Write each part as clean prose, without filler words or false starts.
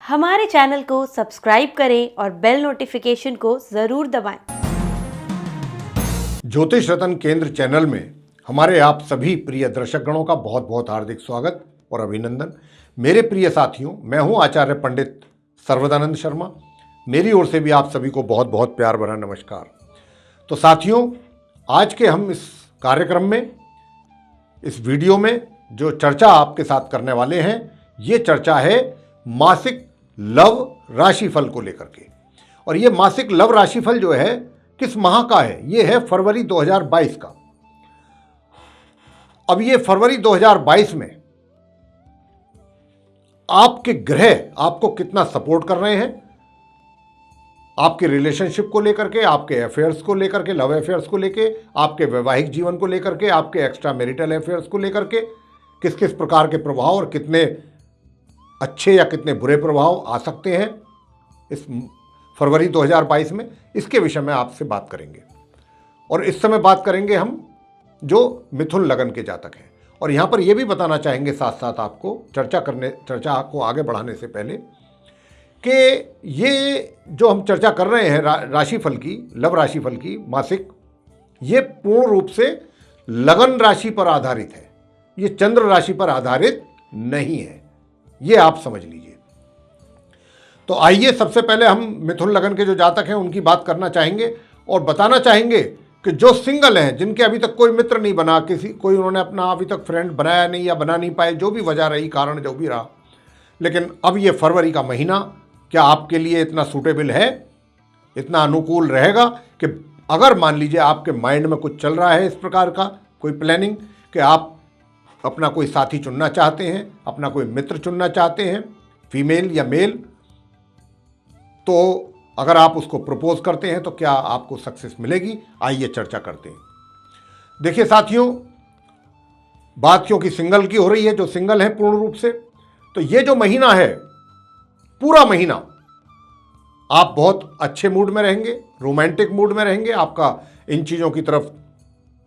हमारे चैनल को सब्सक्राइब करें और बेल नोटिफिकेशन को ज़रूर दबाएं। ज्योतिष रत्न केंद्र चैनल में हमारे आप सभी प्रिय दर्शकगणों का बहुत बहुत हार्दिक स्वागत और अभिनंदन। मेरे प्रिय साथियों, मैं हूं आचार्य पंडित सर्वदानंद शर्मा। मेरी ओर से भी आप सभी को बहुत बहुत प्यार भरा नमस्कार। तो साथियों, आज के हम इस कार्यक्रम में, इस वीडियो में जो चर्चा आपके साथ करने वाले हैं, ये चर्चा है मासिक लव राशिफल को लेकर के। और ये मासिक लव राशिफल जो है किस माह का है? ये है फरवरी 2022 का। अब ये फरवरी 2022 में आपके ग्रह आपको कितना सपोर्ट कर रहे हैं, आपके रिलेशनशिप को लेकर के, आपके अफेयर्स को लेकर के, लव अफेयर्स को लेकर, आपके वैवाहिक जीवन को लेकर के, आपके एक्स्ट्रा मैरिटल अफेयर्स को लेकर के किस किस प्रकार के प्रभाव और कितने अच्छे या कितने बुरे प्रभाव आ सकते हैं इस फरवरी 2022 में, इसके विषय में आपसे बात करेंगे। और इस समय बात करेंगे हम जो मिथुन लगन के जातक हैं। और यहाँ पर यह भी बताना चाहेंगे साथ साथ आपको, चर्चा को आगे बढ़ाने से पहले, कि ये जो हम चर्चा कर रहे हैं राशिफल की, लव राशिफल की मासिक, ये पूर्ण रूप से लगन राशि पर आधारित है। ये चंद्र राशि पर आधारित नहीं है, ये आप समझ लीजिए। तो आइए सबसे पहले हम मिथुन लगन के जो जातक हैं उनकी बात करना चाहेंगे और बताना चाहेंगे कि जो सिंगल हैं, जिनके अभी तक कोई मित्र नहीं बना, कोई उन्होंने अपना अभी तक फ्रेंड बनाया नहीं या बना नहीं पाए, जो भी वजह रही, कारण जो भी रहा, लेकिन अब ये फरवरी का महीना क्या आपके लिए इतना सूटेबल है, इतना अनुकूल रहेगा कि अगर मान लीजिए आपके माइंड में कुछ चल रहा है इस प्रकार का कोई प्लानिंग कि आप अपना कोई साथी चुनना चाहते हैं, अपना कोई मित्र चुनना चाहते हैं, फीमेल या मेल, तो अगर आप उसको प्रपोज करते हैं तो क्या आपको सक्सेस मिलेगी? आइए चर्चा करते हैं। देखिए साथियों, बात क्योंकि सिंगल की हो रही है, जो सिंगल है पूर्ण रूप से, तो ये जो महीना है, पूरा महीना आप बहुत अच्छे मूड में रहेंगे, रोमांटिक मूड में रहेंगे। आपका इन चीज़ों की तरफ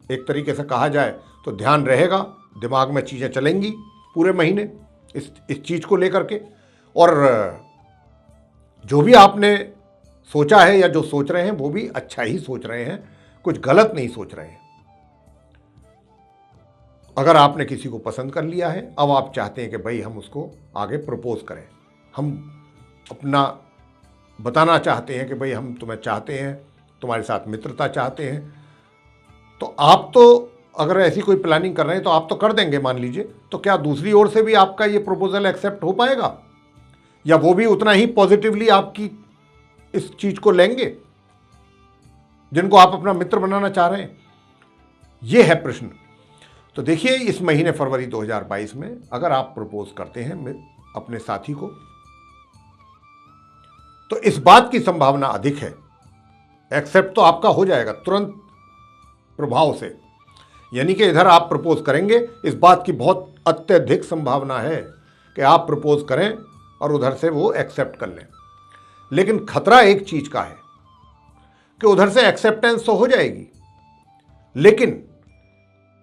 एक तरीके से कहा जाए तो ध्यान रहेगा, दिमाग में चीज़ें चलेंगी पूरे महीने इस चीज़ को लेकर के। और जो भी आपने सोचा है या जो सोच रहे हैं वो भी अच्छा ही सोच रहे हैं, कुछ गलत नहीं सोच रहे हैं। अगर आपने किसी को पसंद कर लिया है, अब आप चाहते हैं कि भाई हम उसको आगे प्रपोज करें, हम अपना बताना चाहते हैं कि भाई हम तुम्हें चाहते हैं, तुम्हारे साथ मित्रता चाहते हैं, तो आप तो अगर ऐसी कोई प्लानिंग कर रहे हैं तो आप तो कर देंगे मान लीजिए, तो क्या दूसरी ओर से भी आपका ये प्रपोजल एक्सेप्ट हो पाएगा, या वो भी उतना ही पॉजिटिवली आपकी इस चीज को लेंगे जिनको आप अपना मित्र बनाना चाह रहे हैं? ये है प्रश्न। तो देखिए, इस महीने फरवरी 2022 में अगर आप प्रपोज करते हैं अपने साथी को, तो इस बात की संभावना अधिक है, एक्सेप्ट तो आपका हो जाएगा तुरंत प्रभाव से, यानी कि इधर आप प्रपोज करेंगे, इस बात की बहुत अत्यधिक संभावना है कि आप प्रपोज करें और उधर से वो एक्सेप्ट कर लें। लेकिन खतरा एक चीज का है कि उधर से एक्सेप्टेंस तो हो जाएगी, लेकिन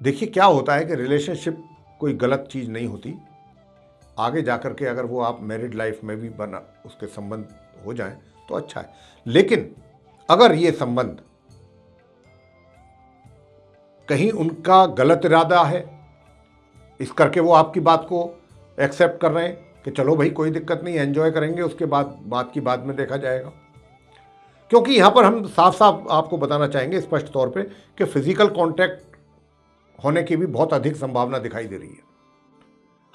देखिए क्या होता है कि रिलेशनशिप कोई गलत चीज नहीं होती। आगे जाकर के अगर वो आप मैरिड लाइफ में भी बना उसके संबंध हो जाएं तो अच्छा है, लेकिन अगर ये संबंध कहीं उनका गलत इरादा है, इस करके वो आपकी बात को एक्सेप्ट कर रहे हैं कि चलो भाई कोई दिक्कत नहीं, एंजॉय करेंगे, उसके बाद बात की बाद में देखा जाएगा। क्योंकि यहाँ पर हम साफ साफ आपको बताना चाहेंगे स्पष्ट तौर पे कि फिजिकल कांटेक्ट होने की भी बहुत अधिक संभावना दिखाई दे रही है।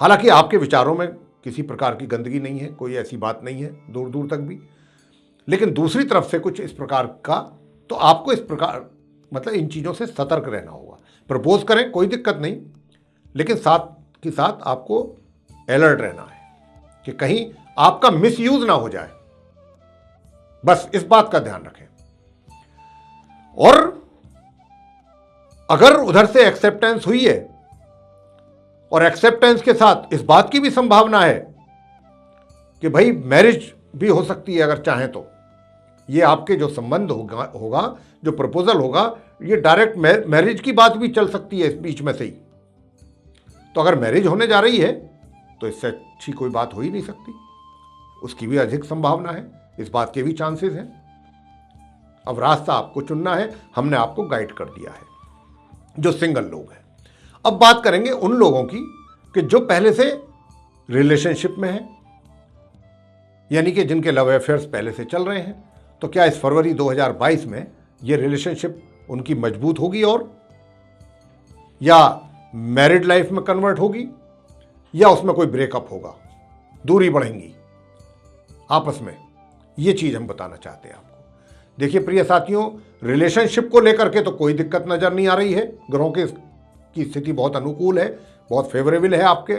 हालांकि आपके विचारों में किसी प्रकार की गंदगी नहीं है, कोई ऐसी बात नहीं है दूर दूर तक भी, लेकिन दूसरी तरफ से कुछ इस प्रकार का, तो आपको इस प्रकार मतलब इन चीज़ों से सतर्क रहना होगा। प्रपोज करें कोई दिक्कत नहीं, लेकिन साथ के साथ आपको अलर्ट रहना है कि कहीं आपका मिसयूज ना हो जाए, बस इस बात का ध्यान रखें। और अगर उधर से एक्सेप्टेंस हुई है और एक्सेप्टेंस के साथ इस बात की भी संभावना है कि भाई मैरिज भी हो सकती है अगर चाहें तो, ये आपके जो संबंध होगा जो प्रपोजल होगा, ये डायरेक्ट मैरिज की बात भी चल सकती है इस बीच में से ही। तो अगर मैरिज होने जा रही है तो इससे अच्छी कोई बात हो ही नहीं सकती। उसकी भी अधिक संभावना है, इस बात के भी चांसेस हैं। अब रास्ता आपको चुनना है, हमने आपको गाइड कर दिया है जो सिंगल लोग हैं। अब बात करेंगे उन लोगों की कि जो पहले से रिलेशनशिप में हैं, यानी कि जिनके लव अफेयर्स पहले से चल रहे हैं। तो क्या इस फरवरी 2022 में ये रिलेशनशिप उनकी मजबूत होगी और या मैरिड लाइफ में कन्वर्ट होगी, या उसमें कोई ब्रेकअप होगा, दूरी बढ़ेंगी आपस में, ये चीज हम बताना चाहते हैं आपको। देखिए प्रिय साथियों, रिलेशनशिप को लेकर के तो कोई दिक्कत नजर नहीं आ रही है। ग्रहों की स्थिति बहुत अनुकूल है, बहुत फेवरेबल है, आपके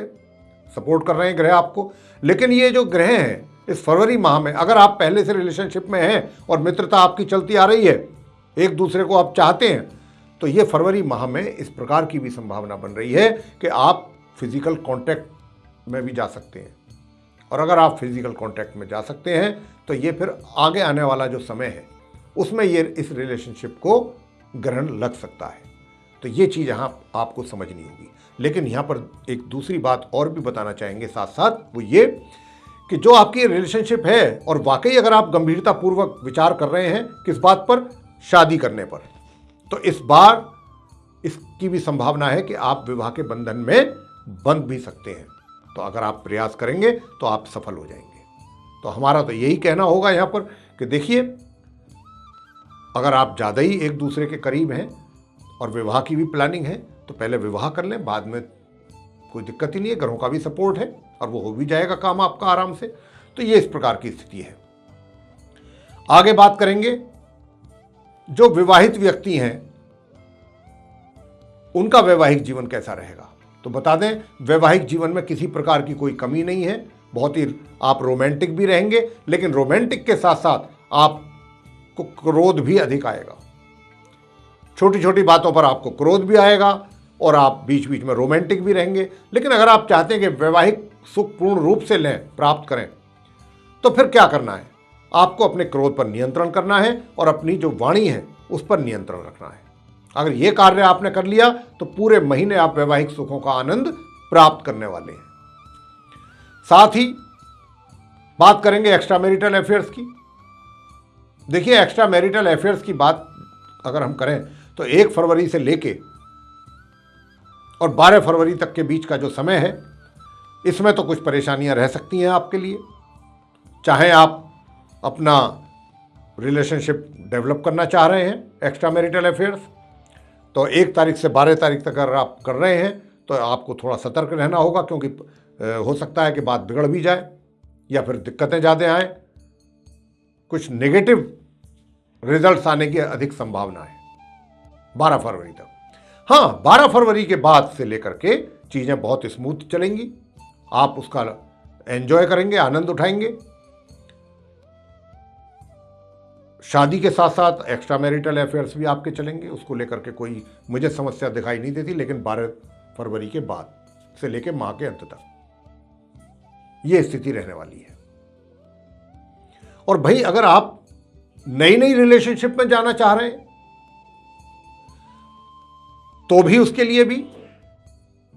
सपोर्ट कर रहे हैं ग्रह आपको। लेकिन ये जो ग्रह हैं इस फरवरी माह में, अगर आप पहले से रिलेशनशिप में हैं और मित्रता आपकी चलती आ रही है, एक दूसरे को आप चाहते हैं, तो ये फरवरी माह में इस प्रकार की भी संभावना बन रही है कि आप फिजिकल कांटेक्ट में भी जा सकते हैं। और अगर आप फिजिकल कांटेक्ट में जा सकते हैं तो ये फिर आगे आने वाला जो समय है उसमें ये इस रिलेशनशिप को ग्रहण लग सकता है। तो ये चीज़ यहाँ आपको समझनी होगी। लेकिन यहाँ पर एक दूसरी बात और भी बताना चाहेंगे साथ साथ, वो ये कि जो आपकी रिलेशनशिप है और वाकई अगर आप गंभीरतापूर्वक विचार कर रहे हैं किस बात पर, शादी करने पर, तो इस बार इसकी भी संभावना है कि आप विवाह के बंधन में बंध भी सकते हैं। तो अगर आप प्रयास करेंगे तो आप सफल हो जाएंगे। तो हमारा तो यही कहना होगा यहाँ पर कि देखिए, अगर आप ज़्यादा ही एक दूसरे के करीब हैं और विवाह की भी प्लानिंग है तो पहले विवाह कर लें, बाद में कोई दिक्कत ही नहीं है, घरों का भी सपोर्ट है और वो हो भी जाएगा काम आपका आराम से। तो ये इस प्रकार की स्थिति है। आगे बात करेंगे जो विवाहित व्यक्ति हैं उनका वैवाहिक जीवन कैसा रहेगा। तो बता दें, वैवाहिक जीवन में किसी प्रकार की कोई कमी नहीं है, बहुत ही आप रोमांटिक भी रहेंगे, लेकिन रोमांटिक के साथ साथ आपको क्रोध भी अधिक आएगा। छोटी छोटी बातों पर आपको क्रोध भी आएगा और आप बीच बीच में रोमांटिक भी रहेंगे। लेकिन अगर आप चाहते हैं कि वैवाहिक सुख पूर्ण रूप से लें, प्राप्त करें, तो फिर क्या करना है, आपको अपने क्रोध पर नियंत्रण करना है और अपनी जो वाणी है उस पर नियंत्रण रखना है। अगर ये कार्य आपने कर लिया तो पूरे महीने आप वैवाहिक सुखों का आनंद प्राप्त करने वाले हैं। साथ ही बात करेंगे एक्स्ट्रा मैरिटल अफेयर्स की। देखिए, एक्स्ट्रा मैरिटल अफेयर्स की बात अगर हम करें तो 1 फरवरी से लेके और 12 फरवरी तक के बीच का जो समय है, इसमें तो कुछ परेशानियां रह सकती हैं आपके लिए। चाहे आप अपना रिलेशनशिप डेवलप करना चाह रहे हैं एक्स्ट्रा मैरिटल अफेयर्स, तो 1 तारीख से 12 तारीख तक अगर आप कर रहे हैं तो आपको थोड़ा सतर्क रहना होगा, क्योंकि हो सकता है कि बात बिगड़ भी जाए या फिर दिक्कतें ज़्यादा आए, कुछ नेगेटिव रिजल्ट्स आने की अधिक संभावना है 12 फरवरी तक। हाँ, 12 फरवरी के बाद से लेकर के चीज़ें बहुत स्मूथ चलेंगी, आप उसका एंजॉय करेंगे, आनंद उठाएंगे। शादी के साथ साथ एक्स्ट्रा मैरिटल अफेयर्स भी आपके चलेंगे, उसको लेकर के कोई मुझे समस्या दिखाई नहीं देती। लेकिन 12 फरवरी के बाद से लेकर माह के अंत तक ये स्थिति रहने वाली है। और भाई, अगर आप नई नई रिलेशनशिप में जाना चाह रहे हैं तो भी उसके लिए भी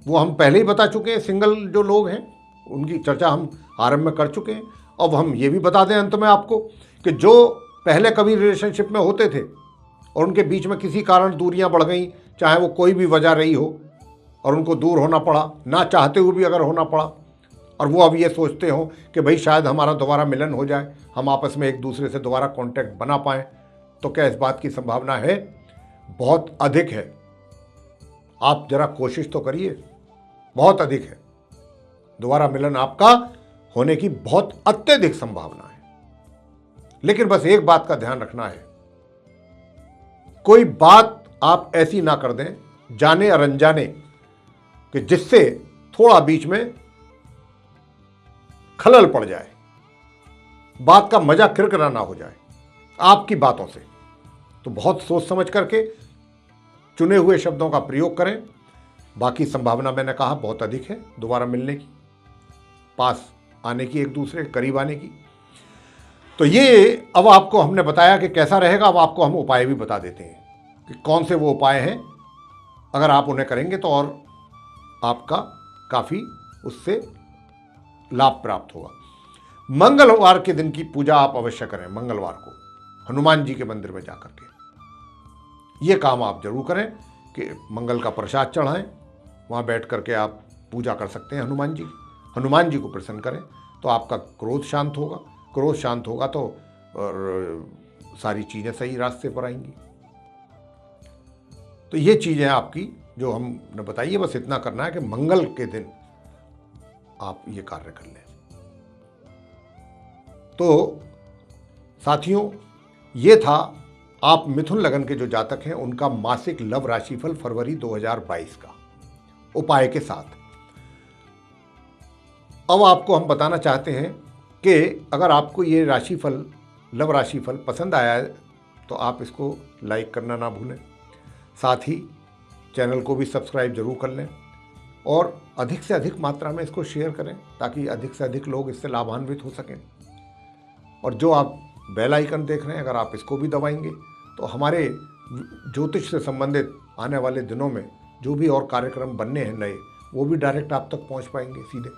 वो हम पहले ही बता चुके हैं, सिंगल जो लोग हैं उनकी चर्चा हम आरंभ में कर चुके हैं। अब हम ये भी बता दें अंत में आपको कि जो पहले कभी रिलेशनशिप में होते थे और उनके बीच में किसी कारण दूरियां बढ़ गई, चाहे वो कोई भी वजह रही हो और उनको दूर होना पड़ा, ना चाहते हुए भी अगर होना पड़ा, और वो अब ये सोचते हो कि भाई शायद हमारा दोबारा मिलन हो जाए, हम आपस में एक दूसरे से दोबारा कांटेक्ट बना पाएं, तो क्या इस बात की संभावना है? बहुत अधिक है। आप जरा कोशिश तो करिए, बहुत अधिक है। दोबारा मिलन आपका होने की बहुत अत्यधिक संभावना है। लेकिन बस एक बात का ध्यान रखना है, कोई बात आप ऐसी ना कर दें जाने और अनजाने कि जिससे थोड़ा बीच में खलल पड़ जाए, बात का मजा किरकिरा ना हो जाए आपकी बातों से। तो बहुत सोच समझ करके चुने हुए शब्दों का प्रयोग करें। बाकी संभावना मैंने कहा बहुत अधिक है दोबारा मिलने की, पास आने की, एक दूसरे के करीब आने की। तो ये अब आपको हमने बताया कि कैसा रहेगा। अब आपको हम उपाय भी बता देते हैं कि कौन से वो उपाय हैं, अगर आप उन्हें करेंगे तो और आपका काफ़ी उससे लाभ प्राप्त होगा। मंगलवार के दिन की पूजा आप अवश्य करें, मंगलवार को हनुमान जी के मंदिर में जाकर के ये काम आप जरूर करें कि मंगल का प्रसाद चढ़ाएं, वहाँ बैठ करके आप पूजा कर सकते हैं हनुमान जी को प्रसन्न करें तो आपका क्रोध शांत होगा, क्रोध शांत होगा तो सारी चीज़ें सही रास्ते पर आएंगी। तो ये चीज़ें आपकी जो हमने बताई है, बस इतना करना है कि मंगल के दिन आप ये कार्य कर लें। तो साथियों, ये था आप मिथुन लगन के जो जातक हैं उनका मासिक लव राशिफल फरवरी 2022 का उपाय के साथ। अब आपको हम बताना चाहते हैं कि अगर आपको ये राशिफल, लव राशिफल पसंद आया है तो आप इसको लाइक करना ना भूलें, साथ ही चैनल को भी सब्सक्राइब जरूर कर लें और अधिक से अधिक मात्रा में इसको शेयर करें ताकि अधिक से अधिक लोग इससे लाभान्वित हो सकें। और जो आप बेल आइकन देख रहे हैं, अगर आप इसको भी दबाएंगे तो हमारे ज्योतिष से संबंधित आने वाले दिनों में जो भी और कार्यक्रम बनने हैं नए, वो भी डायरेक्ट आप तक पहुंच पाएंगे सीधे,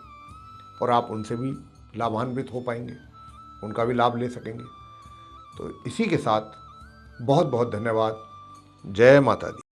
और आप उनसे भी लाभान्वित हो पाएंगे, उनका भी लाभ ले सकेंगे। तो इसी के साथ बहुत बहुत धन्यवाद। जय माता दी।